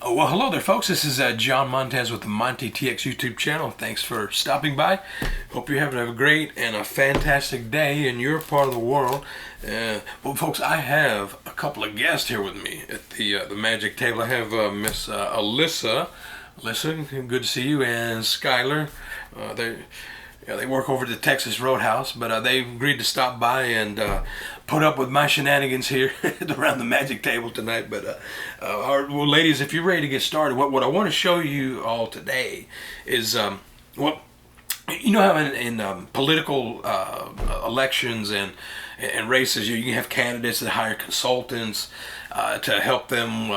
Oh, well, hello there, folks. This is John Montez with the Monty TX YouTube channel. Thanks for stopping by. Hope you're having a great and a fantastic day in your part of the world. Well, folks, I have a couple of guests here with me at the magic table. I have Miss Alyssa. Alyssa, good to see you, and Skylar. They work over at the Texas Roadhouse, but they agreed to stop by and put up with my shenanigans here around the magic table tonight. But well, ladies, if you're ready to get started, what I want to show you all today is well, you know how in political elections and races, you can have candidates that hire consultants to help them,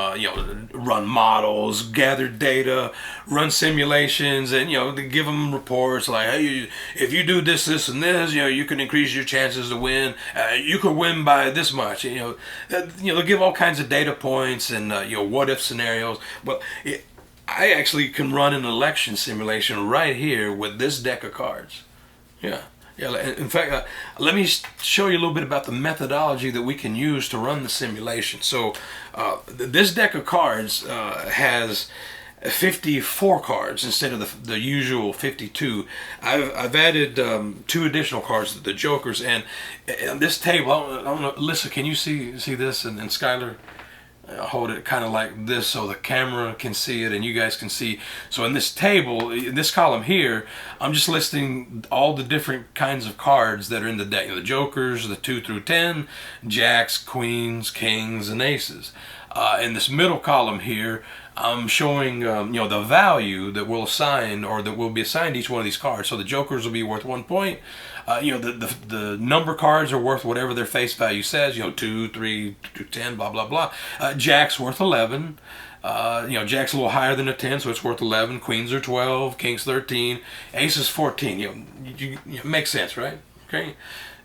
run models, gather data, run simulations, and to give them reports like, hey, if you do this, this, and this, you can increase your chances to win. You could win by this much. They'll give all kinds of data points and what if scenarios. But I actually can run an election simulation right here with this deck of cards. Yeah. Yeah, in fact, let me show you a little bit about the methodology that we can use to run the simulation. So this deck of cards has 54 cards instead of the usual 52. I've added 2 additional cards, the jokers, and this table, I don't know, Alyssa, can you see this, and Skylar? I'll hold it kind of like this so the camera can see it and you guys can see. So in this table, in this column here, I'm just listing all the different kinds of cards that are in the deck. The jokers, the 2 through 10, jacks, queens, kings, and aces. In this middle column here, I'm showing the value that we'll assign or that will be assigned to each one of these cards. So the jokers will be worth 1 point. The number cards are worth whatever their face value says. 2, 3 to 10, blah blah blah. Jack's worth 11. Jack's a little higher than a 10, so it's worth 11. Queens are 12. Kings 13. Ace is 14. Makes sense, right? Okay.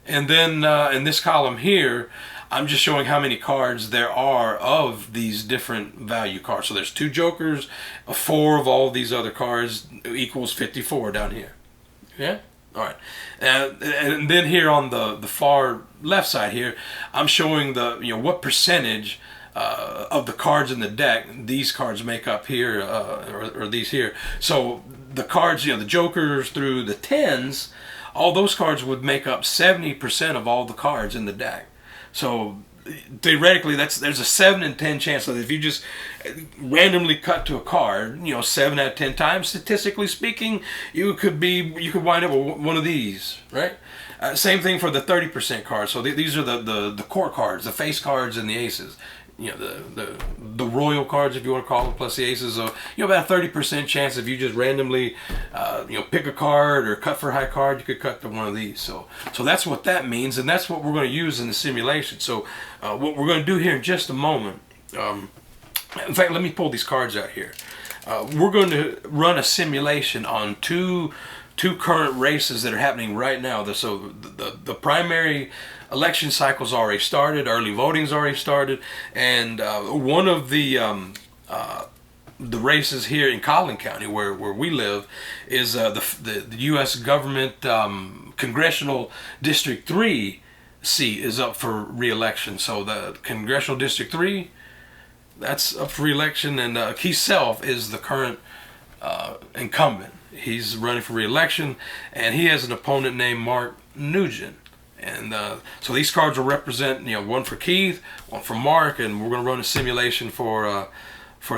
And then in this column here, I'm just showing how many cards there are of these different value cards. So there's 2 jokers, 4 of all of these other cards equals 54 down here. Yeah? All right. And then here on the far left side here, I'm showing what percentage of the cards in the deck these cards make up here, or these here. So the cards, the jokers through the 10s, all those cards would make up 70% of all the cards in the deck. So theoretically, there's a 7 in 10 chance that if you just randomly cut to a card, 7 out of 10 times, statistically speaking, you could wind up with one of these, right? Same thing for the 30% cards. So these are the core cards, the face cards, and the aces. The royal cards, if you want to call them, plus the aces. So about a 30% chance if you just randomly pick a card or cut for a high card, you could cut to one of these. So that's what that means, and that's what we're going to use in the simulation. So what we're going to do here in just a moment, in fact, let me pull these cards out here. We're going to run a simulation on two current races that are happening right now. So the primary election cycle's already started, early voting's already started, and one of the races here in Collin County, where we live, is the U.S. government Congressional District 3 seat is up for re-election. So the Congressional District 3, that's up for re-election, and Keith Self is the current incumbent. He's running for re-election, and he has an opponent named Mark Newgent. And so these cards will represent, one for Keith, one for Mark, and we're going to run a simulation for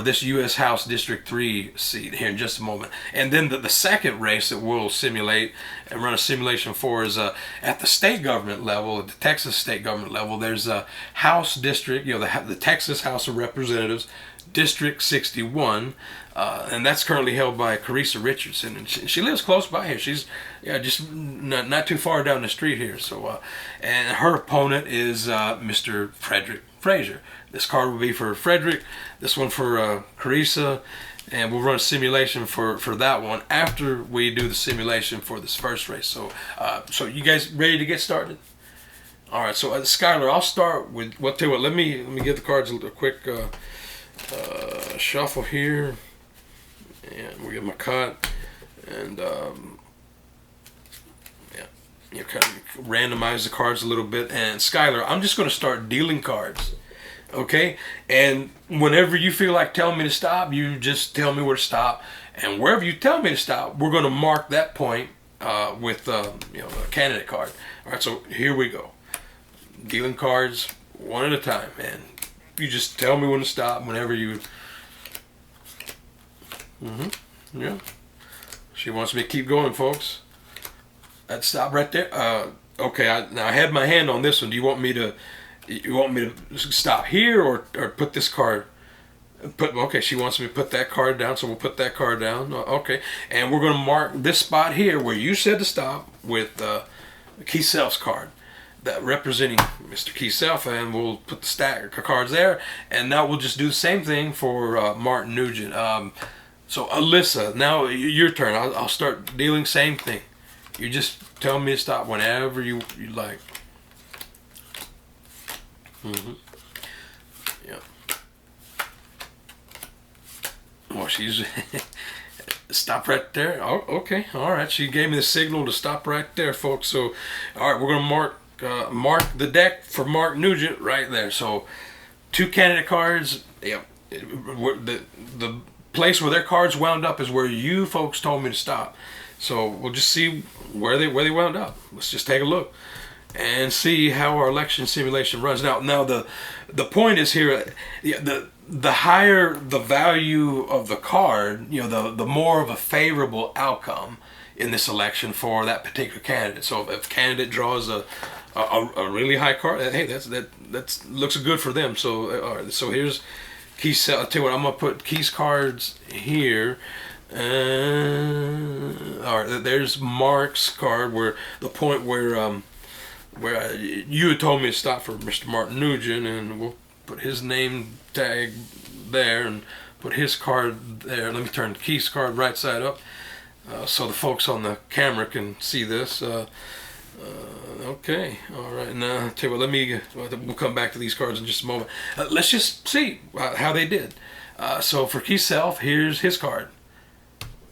this U.S. House District 3 seat here in just a moment. And then the second race that we'll simulate and run a simulation for is at the state government level, at the Texas state government level. There's a House District, the Texas House of Representatives, District 61, and that's currently held by Keresa Richardson, and she lives close by here. She's just not too far down the street here. So, and her opponent is Mr. Frederick Frazier. This card will be for Frederick, this one for Keresa, and we'll run a simulation for that one after we do the simulation for this first race. So, so you guys ready to get started? All right. So, Skylar, I'll start with let me give the cards a quick shuffle here, and we'll give them a cut, and kind of randomize the cards a little bit. And Skylar, I'm just going to start dealing cards, Okay, and whenever you feel like telling me to stop, you just tell me where to stop, and wherever you tell me to stop, we're going to mark that point with a candidate card. All right, so here we go. Dealing cards one at a time, and you just tell me when to stop whenever you. Yeah. She wants me to keep going, folks. I'd stop right there. Okay, now I had my hand on this one. Do you want me to? You want me to stop here or put this card? Okay, she wants me to put that card down, so we'll put that card down. Okay, and we're going to mark this spot here where you said to stop with Keith Self's card, that representing Mr. Keith Self, and we'll put the stack of cards there. And now we'll just do the same thing for Martin Nugent. So Alyssa, now your turn. I'll start dealing. Same thing. You just tell me to stop whenever you like. Yeah. Well, she's stop right there. Oh, okay. All right. She gave me the signal to stop right there, folks. So, all right, we're gonna mark the deck for Mark Nugent right there. So, 2 candidate cards. Yeah. The place where their cards wound up is where you folks told me to stop. So we'll just see where they wound up. Let's just take a look and see how our election simulation runs. Now the point is here, the higher the value of the card, the more of a favorable outcome in this election for that particular candidate. So if a candidate draws a really high card, hey, that looks good for them. So all right, so here's Keith's. I'll tell you what, I'm gonna put Keith's cards here. All right, there's Mark's card, where the point where you had told me to stop for Mr. Martin Nugent, and we'll put his name tag there and put his card there. Let me turn Keith's card right side up so the folks on the camera can see this. Okay, all right. Now, I'll tell you what, we'll come back to these cards in just a moment. Let's just see how they did. So for Keith Self, here's his card.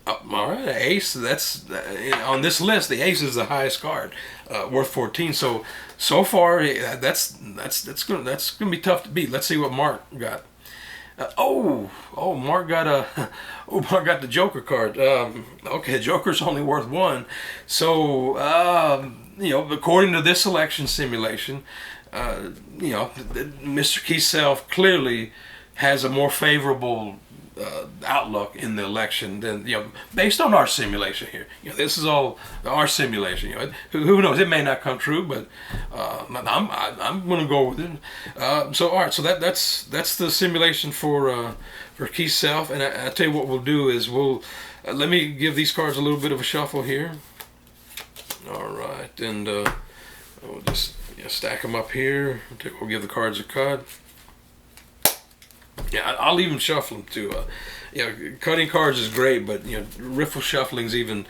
All right, ace. That's on this list. The ace is the highest card, worth 14. So far, that's gonna be tough to beat. Let's see what Mark got. Mark got the Joker card. Okay, Joker's only worth 1. So according to this election simulation, Mr. Keith Self clearly has a more favorable outlook in the election than based on our simulation here. This is all our simulation. Who knows? It may not come true, but I'm going to go with it. So all right, so that's the simulation for Keith Self. And I tell you what we'll do is we'll let me give these cards a little bit of a shuffle here. All right, and we'll just stack them up here. We'll give the cards a cut. Yeah, I'll even shuffle them too. Cutting cards is great, but riffle shuffling's even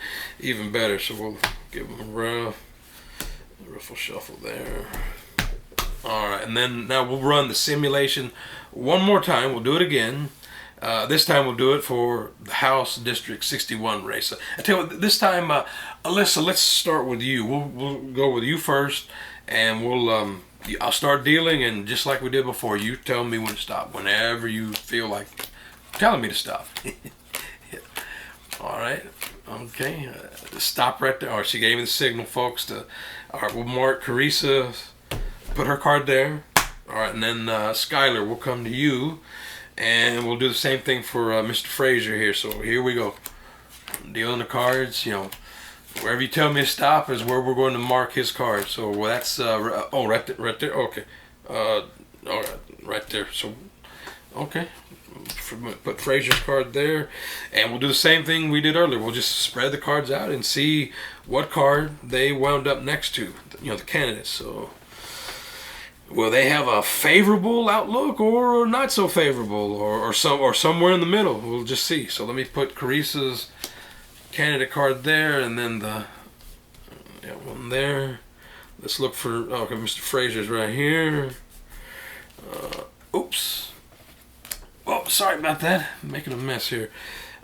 better. So we'll give them a riffle shuffle there. All right, and then now we'll run the simulation one more time. We'll do it again. This time we'll do it for the House District 61 race. I tell you what, this time, Alyssa, let's start with you. We'll go with you first, and we'll. I'll start dealing, and just like we did before, you tell me when to stop, whenever you feel like telling me to stop. All right, okay, stop right there. All right, she gave me the signal, folks. All right, we'll mark Keresa, put her card there. All right, and then Skylar, we'll come to you, and we'll do the same thing for Mr. Frazier here. So here we go, dealing the cards. Wherever you tell me to stop is where we're going to mark his card. So that's right there. Okay, all right, right there. So okay, put Frazier's card there, and we'll do the same thing we did earlier. We'll just spread the cards out and see what card they wound up next to. The candidates. So will they have a favorable outlook or not so favorable, or somewhere in the middle? We'll just see. So let me put Keresa's candidate card there, and then the one there. Let's look for Mr. Frazier's right here. Oops. Oh, sorry about that. I'm making a mess here.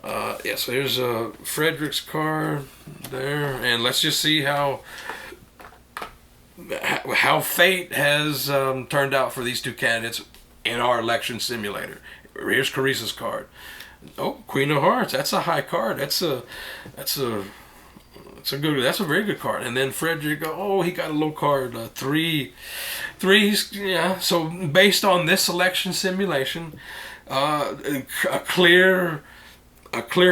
So here's Frederick's card there, and let's just see how fate has turned out for these two candidates. in our election simulator. Here's Keresa's card. Oh, Queen of Hearts. That's a high card. That's a very good card. And then Frederick, oh, he got a low card, three. Yeah. So based on this election simulation, a clear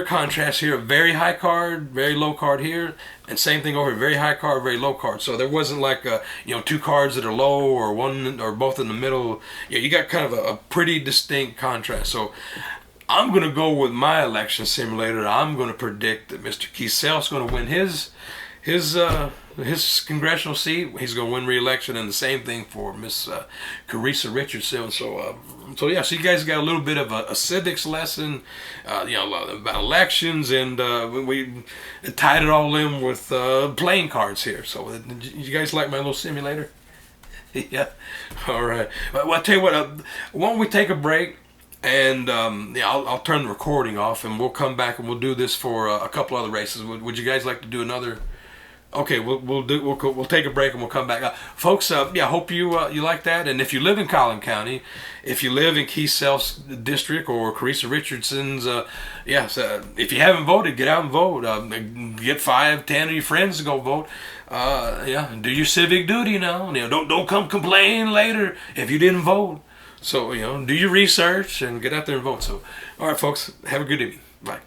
contrast here. A very high card, very low card here, and same thing over here. Very high card, very low card. So there wasn't like two cards that are low or one or both in the middle. Yeah, you got kind of a pretty distinct contrast. So I'm going to go with my election simulator. I'm going to predict that Mr. Kesel's going to win his congressional seat. He's going to win re-election, and the same thing for Miss Keresa Richardson. So yeah, so you guys got a little bit of a civics lesson, about elections, and we tied it all in with playing cards here. So did you guys like my little simulator? Yeah. All right. Well, I'll tell you what. Why don't we take a break? And I'll turn the recording off, and we'll come back and we'll do this for a couple other races. Would you guys like to do another? Okay, we'll take a break and we'll come back, folks. I hope you like that. And if you live in Collin County, if you live in Kesel's district or Keresa Richardson's, if you haven't voted, get out and vote. Get 5, 10 of your friends to go vote. Do your civic duty now. Don't come complain later if you didn't vote. So, do your research and get out there and vote. So, all right, folks, have a good evening. Bye.